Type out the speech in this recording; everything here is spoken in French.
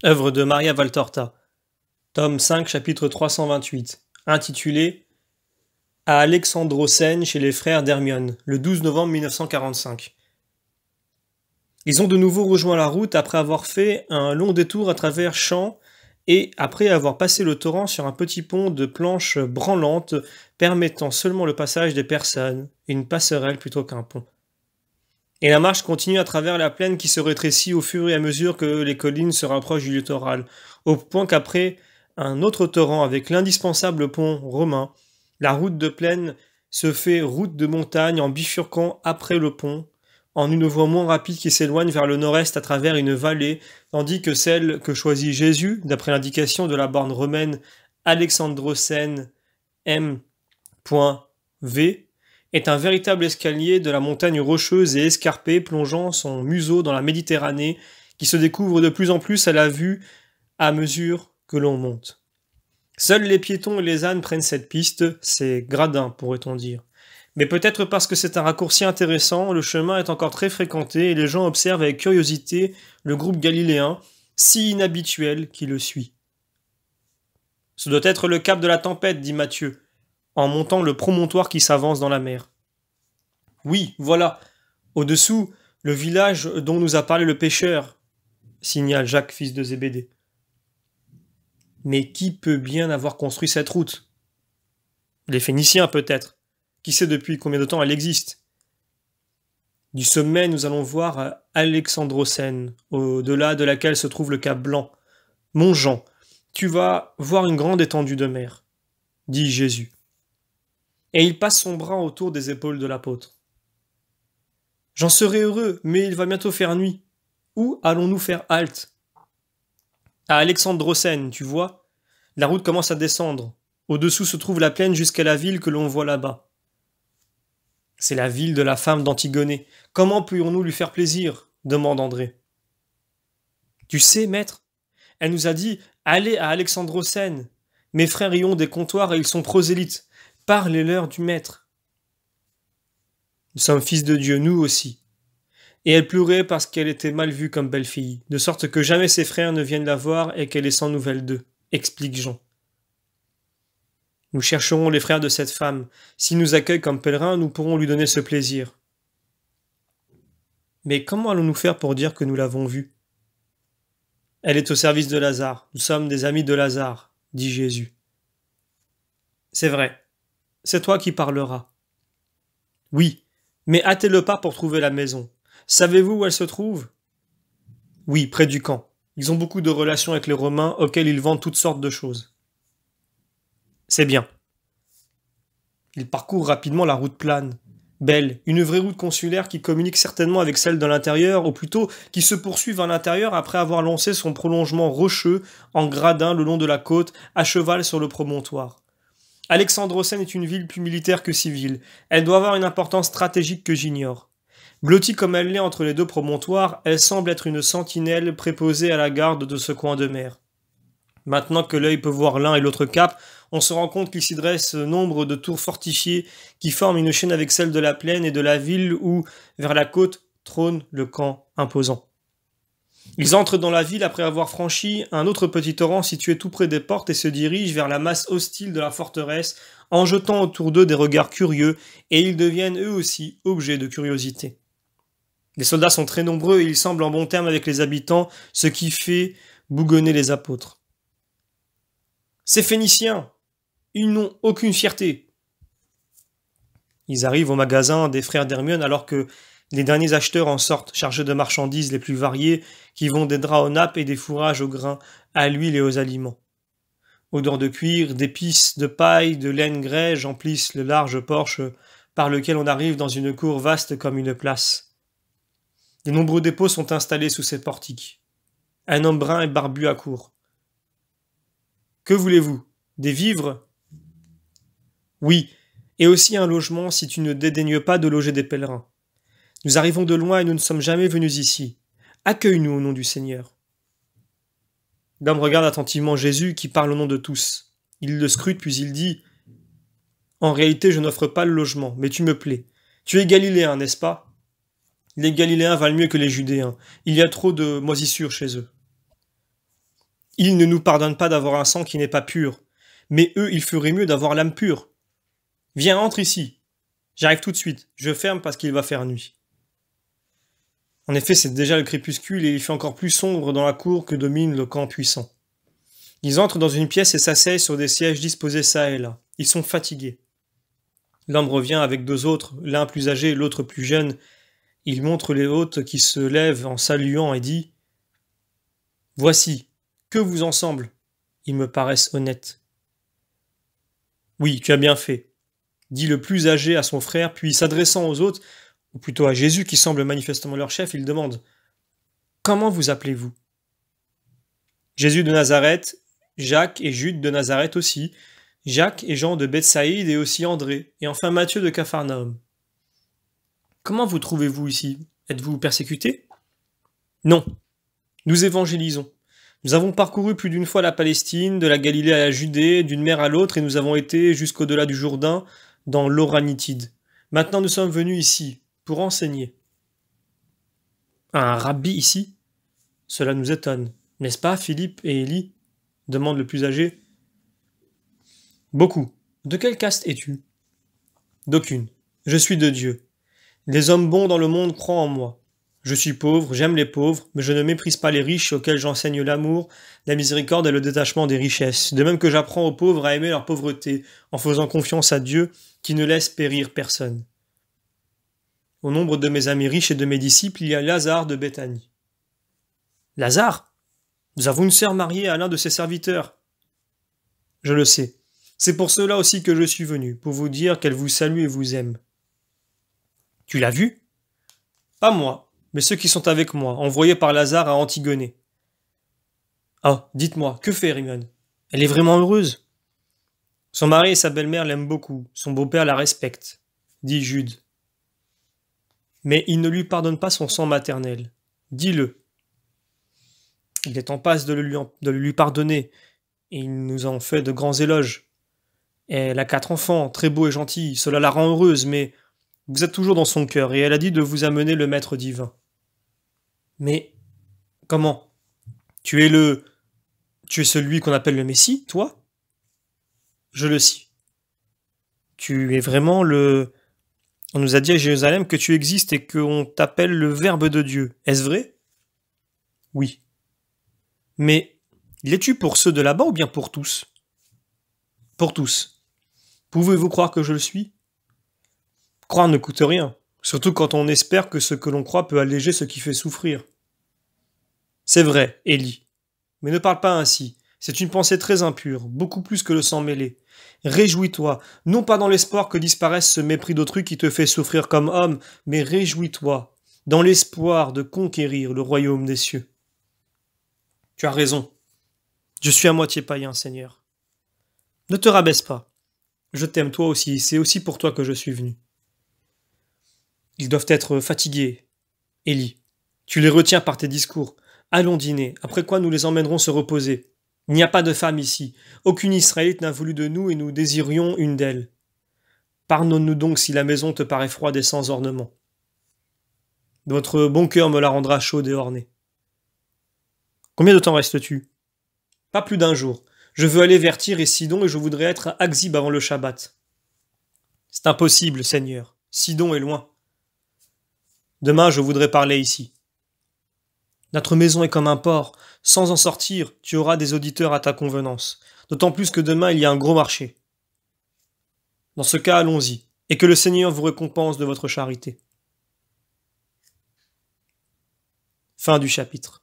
Œuvre de Maria Valtorta, tome 5, chapitre 328, intitulé À Alexandrosen chez les frères d'Hermione, le 12 novembre 1945. Ils ont de nouveau rejoint la route après avoir fait un long détour à travers champs et après avoir passé le torrent sur un petit pont de planches branlantes permettant seulement le passage des personnes, une passerelle plutôt qu'un pont. Et la marche continue à travers la plaine qui se rétrécit au fur et à mesure que les collines se rapprochent du littoral, au point qu'après un autre torrent avec l'indispensable pont romain, la route de plaine se fait route de montagne en bifurquant après le pont, en une voie moins rapide qui s'éloigne vers le nord-est à travers une vallée, tandis que celle que choisit Jésus, d'après l'indication de la borne romaine Alexandrosen M.V, est un véritable escalier de la montagne rocheuse et escarpée plongeant son museau dans la Méditerranée qui se découvre de plus en plus à la vue à mesure que l'on monte. Seuls les piétons et les ânes prennent cette piste, c'est gradin pourrait-on dire. Mais peut-être parce que c'est un raccourci intéressant, le chemin est encore très fréquenté et les gens observent avec curiosité le groupe galiléen, si inhabituel qui le suit. Ce doit être le cap de la tempête, dit Matthieu, en montant le promontoire qui s'avance dans la mer. Oui, voilà. Au-dessous, le village dont nous a parlé le pêcheur, signale Jacques, fils de Zébédée. Mais qui peut bien avoir construit cette route? Les Phéniciens, peut-être. Qui sait depuis combien de temps elle existe? Du sommet, nous allons voir Alexandrosen, au-delà de laquelle se trouve le cap Blanc. Mon Jean, tu vas voir une grande étendue de mer, dit Jésus. Et il passe son bras autour des épaules de l'apôtre. J'en serai heureux, mais il va bientôt faire nuit. Où allons-nous faire halte? À Alexandrosen, tu vois, la route commence à descendre. Au-dessous se trouve la plaine jusqu'à la ville que l'on voit là-bas. C'est la ville de la femme d'Antigonée. Comment pourrions-nous lui faire plaisir? Demande André. Tu sais, maître, elle nous a dit « Allez à Alexandrosen. Mes frères y ont des comptoirs et ils sont prosélytes. Parlez-leur du maître. » Nous sommes fils de Dieu, nous aussi. Et elle pleurait parce qu'elle était mal vue comme belle fille, de sorte que jamais ses frères ne viennent la voir et qu'elle est sans nouvelles d'eux, explique Jean. Nous chercherons les frères de cette femme. S'ils nous accueillent comme pèlerins, nous pourrons lui donner ce plaisir. Mais comment allons-nous faire pour dire que nous l'avons vue? Elle est au service de Lazare. Nous sommes des amis de Lazare, dit Jésus. C'est vrai. C'est toi qui parleras. Oui, mais hâtez le pas pour trouver la maison. Savez-vous où elle se trouve? Oui, près du camp. Ils ont beaucoup de relations avec les Romains auxquels ils vendent toutes sortes de choses. C'est bien. Ils parcourent rapidement la route plane. Belle, une vraie route consulaire qui communique certainement avec celle de l'intérieur, ou plutôt qui se poursuit vers l'intérieur après avoir lancé son prolongement rocheux en gradin le long de la côte, à cheval sur le promontoire. Alexandrosen est une ville plus militaire que civile. Elle doit avoir une importance stratégique que j'ignore. Blottie comme elle l'est entre les deux promontoires, elle semble être une sentinelle préposée à la garde de ce coin de mer. Maintenant que l'œil peut voir l'un et l'autre cap, on se rend compte qu'il s'y dresse nombre de tours fortifiées qui forment une chaîne avec celle de la plaine et de la ville où, vers la côte, trône le camp imposant. Ils entrent dans la ville après avoir franchi un autre petit torrent situé tout près des portes et se dirigent vers la masse hostile de la forteresse en jetant autour d'eux des regards curieux, et ils deviennent eux aussi objets de curiosité. Les soldats sont très nombreux et ils semblent en bon terme avec les habitants, ce qui fait bougonner les apôtres. Ces Phéniciens, ils n'ont aucune fierté. Ils arrivent au magasin des frères d'Hermione alors que les derniers acheteurs en sortent, chargés de marchandises les plus variées, qui vont des draps aux nappes et des fourrages aux grains, à l'huile et aux aliments. Odeurs de cuir, d'épices, de paille, de laine grêge emplissent le large porche par lequel on arrive dans une cour vaste comme une place. De nombreux dépôts sont installés sous ces portiques. Un homme brun et barbu accourt. Que voulez-vous? Des vivres? Oui, et aussi un logement si tu ne dédaignes pas de loger des pèlerins. Nous arrivons de loin et nous ne sommes jamais venus ici. Accueille-nous au nom du Seigneur. L'homme regarde attentivement Jésus qui parle au nom de tous. Il le scrute puis il dit « En réalité, je n'offre pas le logement, mais tu me plais. Tu es galiléen, n'est-ce pas? Les Galiléens valent mieux que les Judéens. Il y a trop de moisissures chez eux. » Ils ne nous pardonnent pas d'avoir un sang qui n'est pas pur, mais eux, il ferait mieux d'avoir l'âme pure. Viens, entre ici. J'arrive tout de suite. Je ferme parce qu'il va faire nuit. En effet, c'est déjà le crépuscule et il fait encore plus sombre dans la cour que domine le camp puissant. Ils entrent dans une pièce et s'asseyent sur des sièges disposés çà et là. Ils sont fatigués. L'homme revient avec deux autres, l'un plus âgé, l'autre plus jeune. Il montre les hôtes qui se lèvent en saluant et dit « Voici, que vous en semble ? Ils me paraissent honnêtes. »« Oui, tu as bien fait, » dit le plus âgé à son frère, puis s'adressant aux autres, ou plutôt à Jésus qui semble manifestement leur chef, il demande « Comment vous appelez-vous » ? Jésus de Nazareth, Jacques et Jude de Nazareth aussi, Jacques et Jean de Bethsaïde et aussi André, et enfin Matthieu de Capharnaüm. Comment vous trouvez-vous ici ? Êtes-vous persécutés ? Non, nous évangélisons. Nous avons parcouru plus d'une fois la Palestine, de la Galilée à la Judée, d'une mer à l'autre, et nous avons été jusqu'au-delà du Jourdain, dans l'Oranitide. Maintenant nous sommes venus ici, pour enseigner. Un rabbi ici ? Cela nous étonne, n'est-ce pas, Philippe et Élie ? Demande le plus âgé. Beaucoup. De quelle caste es-tu ? D'aucune. Je suis de Dieu. Les hommes bons dans le monde croient en moi. Je suis pauvre, j'aime les pauvres, mais je ne méprise pas les riches auxquels j'enseigne l'amour, la miséricorde et le détachement des richesses, de même que j'apprends aux pauvres à aimer leur pauvreté, en faisant confiance à Dieu qui ne laisse périr personne. Au nombre de mes amis riches et de mes disciples, il y a Lazare de Béthanie. Lazare ? Nous avons une sœur mariée à l'un de ses serviteurs. Je le sais. C'est pour cela aussi que je suis venu, pour vous dire qu'elle vous salue et vous aime. Tu l'as vue ? Pas moi, mais ceux qui sont avec moi, envoyés par Lazare à Antigonée. Ah, dites-moi, que fait Hermione ? Elle est vraiment heureuse ? Son mari et sa belle-mère l'aiment beaucoup, son beau-père la respecte, dit Jude. Mais il ne lui pardonne pas son sang maternel. Dis-le. Il est en passe de le lui pardonner, et il nous en fait de grands éloges. Elle a 4 enfants, très beaux et gentils, cela la rend heureuse, mais vous êtes toujours dans son cœur, et elle a dit de vous amener le Maître divin. Mais comment ? Tu es celui qu'on appelle le Messie, toi ? Je le suis. Tu es vraiment le... On nous a dit à Jérusalem que tu existes et qu'on t'appelle le Verbe de Dieu. Est-ce vrai ? Oui. Mais l'es-tu pour ceux de là-bas ou bien pour tous ? Pour tous. Pouvez-vous croire que je le suis ? Croire ne coûte rien, surtout quand on espère que ce que l'on croit peut alléger ce qui fait souffrir. C'est vrai, Élie. Mais ne parle pas ainsi. C'est une pensée très impure, beaucoup plus que le sang mêlé. Réjouis-toi, non pas dans l'espoir que disparaisse ce mépris d'autrui qui te fait souffrir comme homme, mais réjouis-toi, dans l'espoir de conquérir le royaume des cieux. Tu as raison. Je suis à moitié païen, Seigneur. Ne te rabaisse pas. Je t'aime toi aussi, c'est aussi pour toi que je suis venu. Ils doivent être fatigués. Élie, tu les retiens par tes discours. Allons dîner, après quoi nous les emmènerons se reposer. Il n'y a pas de femme ici. Aucune Israélite n'a voulu de nous et nous désirions une d'elles. Pardonne-nous donc si la maison te paraît froide et sans ornement. Votre bon cœur me la rendra chaude et ornée. Combien de temps restes-tu ? Pas plus d'un jour. Je veux aller vers Tyr et Sidon et je voudrais être à Axib avant le Shabbat. C'est impossible, Seigneur. Sidon est loin. Demain, je voudrais parler ici. Notre maison est comme un port. Sans en sortir, tu auras des auditeurs à ta convenance. D'autant plus que demain, il y a un gros marché. Dans ce cas, allons-y, et que le Seigneur vous récompense de votre charité. Fin du chapitre.